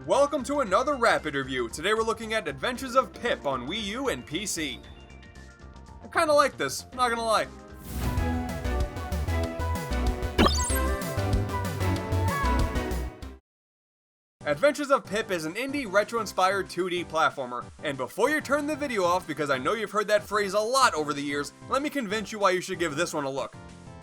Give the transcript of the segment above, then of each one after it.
Welcome to another Rapid Review. Today we're looking at Adventures of Pip on Wii U and PC. I kinda like this, not gonna lie. Adventures of Pip is an indie retro-inspired 2D platformer. And before you turn the video off, because I know you've heard that phrase a lot over the years, let me convince you why you should give this one a look.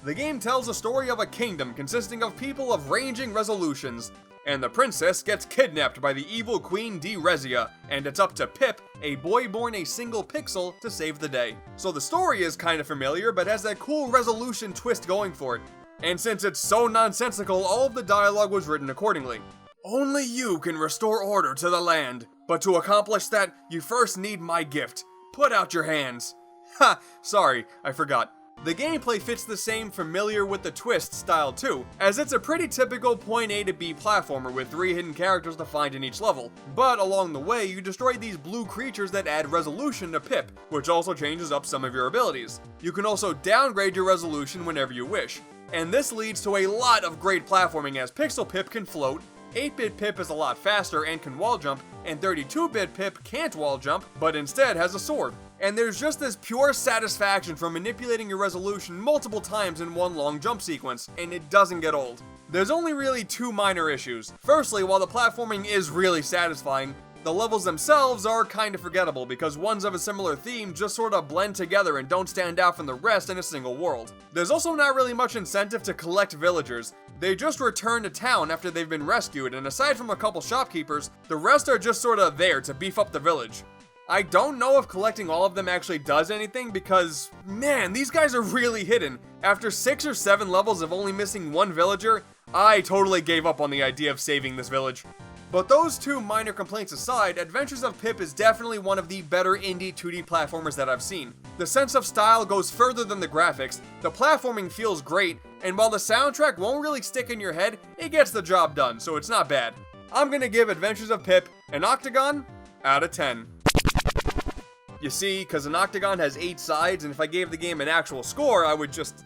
The game tells the story of a kingdom consisting of people of ranging resolutions, and the princess gets kidnapped by the evil Queen Derezia, and it's up to Pip, a boy born a single pixel, to save the day. So the story is kinda familiar, but has that cool resolution twist going for it. And since it's so nonsensical, all of the dialogue was written accordingly. Only you can restore order to the land, but to accomplish that, you first need my gift. Put out your hands. Ha! Sorry, I forgot. The gameplay fits the same familiar with the twist style too, as it's a pretty typical point A to B platformer with 3 hidden characters to find in each level. But along the way, you destroy these blue creatures that add resolution to Pip, which also changes up some of your abilities. You can also downgrade your resolution whenever you wish. And this leads to a lot of great platforming, as Pixel Pip can float, 8-bit Pip is a lot faster and can wall jump, and 32-bit Pip can't wall jump, but instead has a sword. And there's just this pure satisfaction from manipulating your resolution multiple times in one long jump sequence, and it doesn't get old. There's only really 2 minor issues. Firstly, while the platforming is really satisfying, the levels themselves are kinda forgettable because ones of a similar theme just sorta blend together and don't stand out from the rest in a single world. There's also not really much incentive to collect villagers. They just return to town after they've been rescued, and aside from a couple shopkeepers, the rest are just sorta there to beef up the village. I don't know if collecting all of them actually does anything because, man, these guys are really hidden. After 6 or 7 levels of only missing 1 villager, I totally gave up on the idea of saving this village. But those 2 minor complaints aside, Adventures of Pip is definitely one of the better indie 2D platformers that I've seen. The sense of style goes further than the graphics, the platforming feels great, and while the soundtrack won't really stick in your head, it gets the job done, so it's not bad. I'm gonna give Adventures of Pip an octagon out of 10. You see, because an octagon has 8 sides, and if I gave the game an actual score, I would just...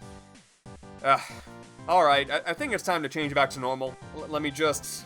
Alright, I think it's time to change back to normal. Let me just...